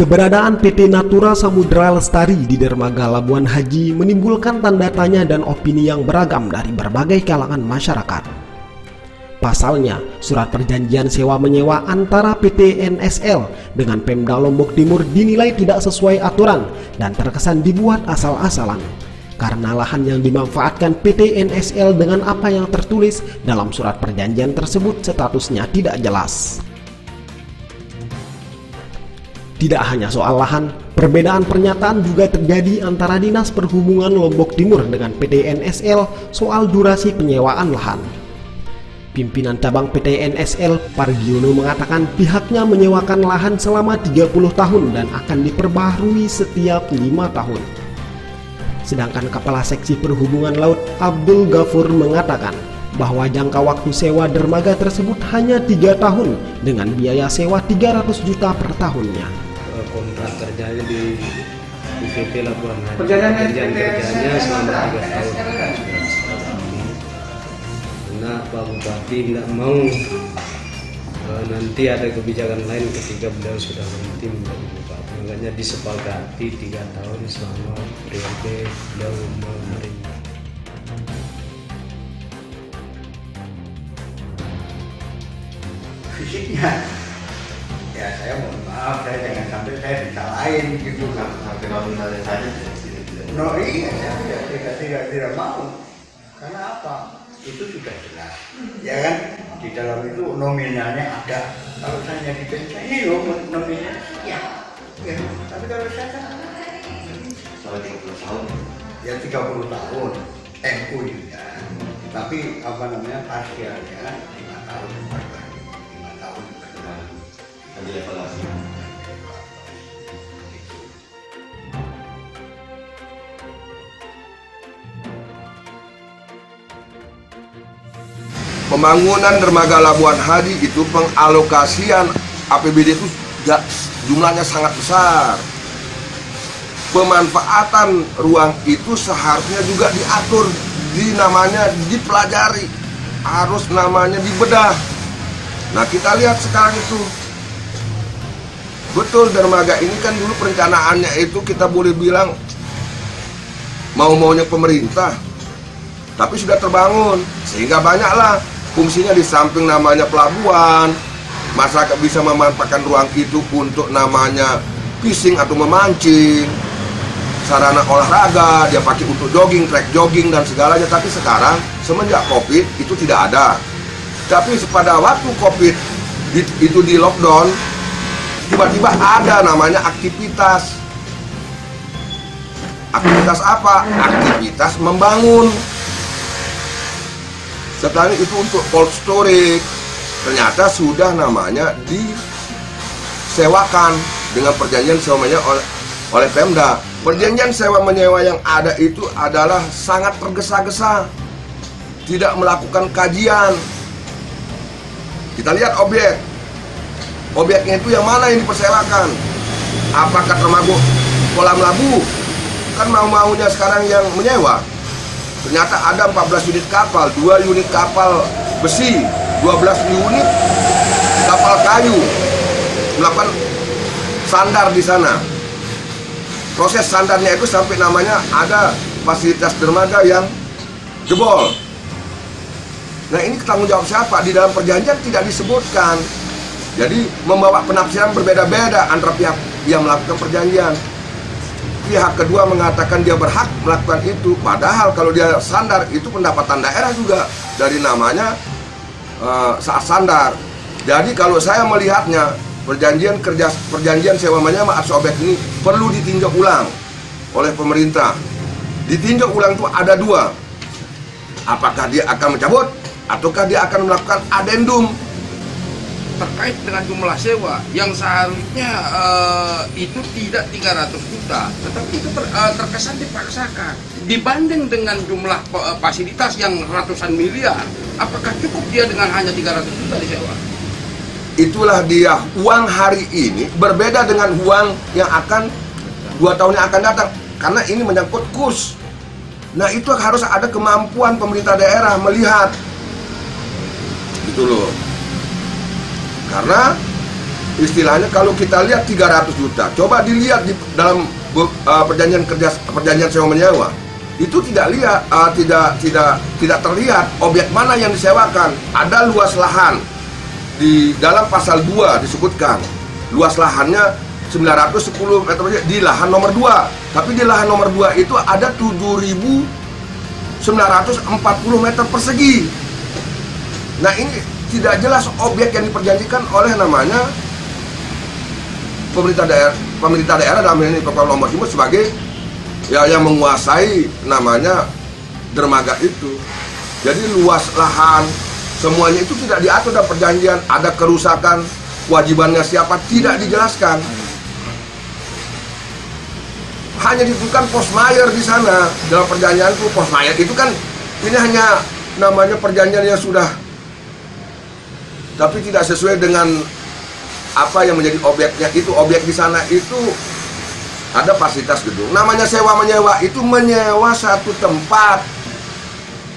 Keberadaan PT Natura Samudra Lestari di dermaga Labuan Haji menimbulkan tanda tanya dan opini yang beragam dari berbagai kalangan masyarakat. Pasalnya, surat perjanjian sewa-menyewa antara PT NSL dengan Pemda Lombok Timur dinilai tidak sesuai aturan dan terkesan dibuat asal-asalan. Karena lahan yang dimanfaatkan PT NSL dengan apa yang tertulis dalam surat perjanjian tersebut statusnya tidak jelas. Tidak hanya soal lahan, perbedaan pernyataan juga terjadi antara Dinas Perhubungan Lombok Timur dengan PT NSL soal durasi penyewaan lahan. Pimpinan cabang PT NSL, Pargiono, mengatakan pihaknya menyewakan lahan selama 30 tahun dan akan diperbaharui setiap 5 tahun. Sedangkan Kepala Seksi Perhubungan Laut, Abdul Ghafur, mengatakan bahwa jangka waktu sewa dermaga tersebut hanya 3 tahun dengan biaya sewa 300 juta per tahunnya. Kontrak kerjanya di PT Labuan Haji, perjanjian kerjanya selama 3 tahun. Karena Pak Bupati tidak mau nanti ada kebijakan lain ketika beliau sudah berhenti menjadi bupati. Makanya disepakati 3 tahun selama periode beliau memerintah. Fisiknya ya saya mohon maaf, saya jangan sampai saya disalahin gitu. Sampai nominalnya saja no, iya, saya tidak mau. Karena apa? Itu sudah jelas, ya kan? Di dalam itu nominalnya ada. Kalau saya diperiksa ini loh nominalnya, ya. Tapi kalau saya kan sampai 30 tahun, ya 30 tahun MU ya. Tapi apa namanya parsialnya 5 tahun. Pembangunan dermaga Labuan Haji itu pengalokasian APBD itu jumlahnya sangat besar. Pemanfaatan ruang itu seharusnya juga diatur, namanya dipelajari, harus namanya dibedah. Nah, kita lihat sekarang itu betul dermaga ini kan dulu perencanaannya itu kita boleh bilang mau-maunya pemerintah, tapi sudah terbangun sehingga banyaklah fungsinya. Di samping namanya pelabuhan, masyarakat bisa memanfaatkan ruang itu untuk namanya fishing atau memancing, sarana olahraga, dia pakai untuk jogging, trek jogging dan segalanya. Tapi sekarang semenjak COVID itu tidak ada. Tapi pada waktu COVID itu di lockdown, tiba-tiba ada namanya aktivitas. Aktivitas apa? Aktivitas membangun. Setelah itu untuk cold storage, ternyata sudah namanya disewakan dengan perjanjian sewa-menyewa oleh Pemda. Perjanjian sewa-menyewa yang ada itu adalah sangat tergesa-gesa, tidak melakukan kajian. Kita lihat objeknya itu yang mana yang dipersewakan. Apakah termasuk kolam labu? Kan mau-maunya sekarang yang menyewa. Ternyata ada 14 unit kapal, 2 unit kapal besi, 12 unit kapal kayu melakukan sandar di sana. Proses sandarnya itu sampai namanya ada fasilitas dermaga yang jebol. Nah, ini tanggung jawab siapa? Di dalam perjanjian tidak disebutkan. Jadi membawa penafsiran berbeda-beda antara pihak yang melakukan perjanjian. Pihak kedua mengatakan dia berhak melakukan itu, padahal kalau dia sandar itu pendapatan daerah juga dari namanya saat sandar. Jadi kalau saya melihatnya perjanjian sewa menyewa atau objek ini perlu ditinjau ulang oleh pemerintah. Ditinjau ulang itu ada 2. Apakah dia akan mencabut ataukah dia akan melakukan adendum terkait dengan jumlah sewa yang seharusnya itu tidak 300 juta, tetapi itu terkesan dipaksakan dibanding dengan jumlah fasilitas yang ratusan miliar. Apakah cukup dia dengan hanya 300 juta disewa? Itulah dia, uang hari ini berbeda dengan uang yang akan 2 tahun yang akan datang, karena ini menyangkut kurs. Nah, itu harus ada kemampuan pemerintah daerah melihat gitu loh. Karena istilahnya kalau kita lihat 300 juta, coba dilihat di dalam perjanjian sewa menyewa, itu tidak terlihat objek mana yang disewakan. Ada luas lahan di dalam pasal 2 disebutkan luas lahannya 910 meter persegi di lahan nomor 2, tapi di lahan nomor 2 itu ada 7.940 meter persegi. Nah, ini tidak jelas objek yang diperjanjikan oleh namanya pemerintah daerah dalam ini Kepulauan Lombok Timur sebagai yang menguasai namanya dermaga itu. Jadi luas lahan semuanya itu tidak diatur dalam perjanjian. Ada kerusakan, kewajibannya siapa tidak dijelaskan. Hanya ditentukan post mayor di sana dalam perjanjian itu. Post mayor itu kan ini hanya namanya perjanjian yang sudah, tapi tidak sesuai dengan apa yang menjadi objeknya. Itu objek di sana itu ada fasilitas gedung. Namanya sewa menyewa itu menyewa satu tempat,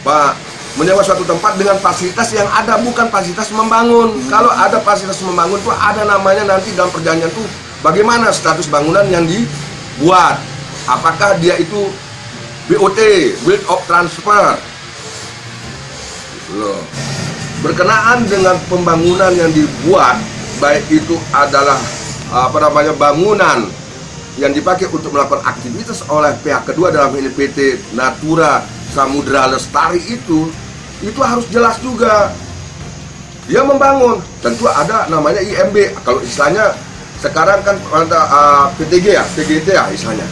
Pak. Menyewa suatu tempat dengan fasilitas yang ada, bukan fasilitas membangun. Kalau ada fasilitas membangun tuh ada namanya nanti dalam perjanjian tuh bagaimana status bangunan yang dibuat. Apakah dia itu BOT, Build of Transfer, loh. Berkenaan dengan pembangunan yang dibuat, baik itu adalah bangunan yang dipakai untuk melakukan aktivitas oleh pihak kedua dalam ini PT Natura Samudra Lestari itu harus jelas juga. Dia membangun, tentu ada namanya IMB. Kalau istilahnya sekarang kan PTG ya, PGT ya istilahnya.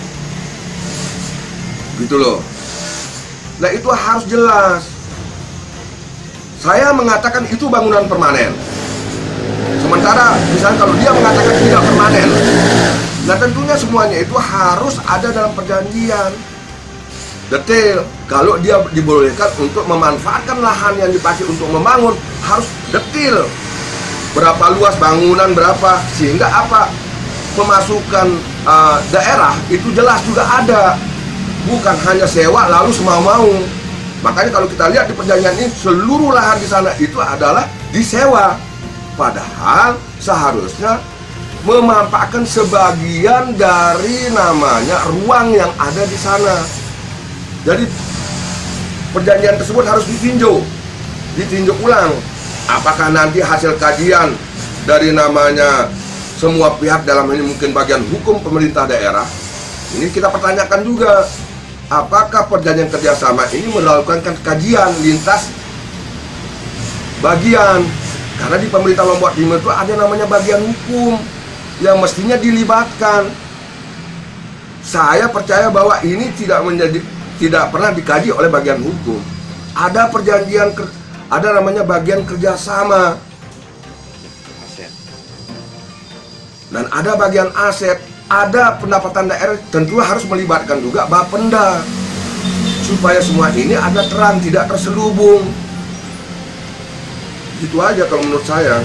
Gitu loh. Nah, itu harus jelas. Saya mengatakan itu bangunan permanen. Sementara misalnya kalau dia mengatakan tidak permanen, nah tentunya semuanya itu harus ada dalam perjanjian detail. Kalau dia dibolehkan untuk memanfaatkan lahan yang dipakai untuk membangun, harus detail berapa luas bangunan berapa, sehingga apa pemasukan daerah itu jelas juga ada, bukan hanya sewa lalu semau-mau. Makanya kalau kita lihat di perjanjian ini, seluruh lahan di sana itu adalah disewa. Padahal seharusnya memanfaatkan sebagian dari namanya ruang yang ada di sana. Jadi perjanjian tersebut harus ditinjau ulang. Apakah nanti hasil kajian dari namanya semua pihak dalam ini mungkin bagian hukum pemerintah daerah, ini kita pertanyakan juga. Apakah perjanjian kerjasama ini melakukan kajian lintas bagian? Karena di pemerintah Lombok Timur itu ada namanya bagian hukum yang mestinya dilibatkan. Saya percaya bahwa ini tidak pernah dikaji oleh bagian hukum. Ada perjanjian, ada namanya bagian kerjasama, dan ada bagian aset. Ada pendapatan daerah, tentu harus melibatkan juga Bapenda supaya semua ini ada terang, tidak terselubung. Itu aja kalau menurut saya.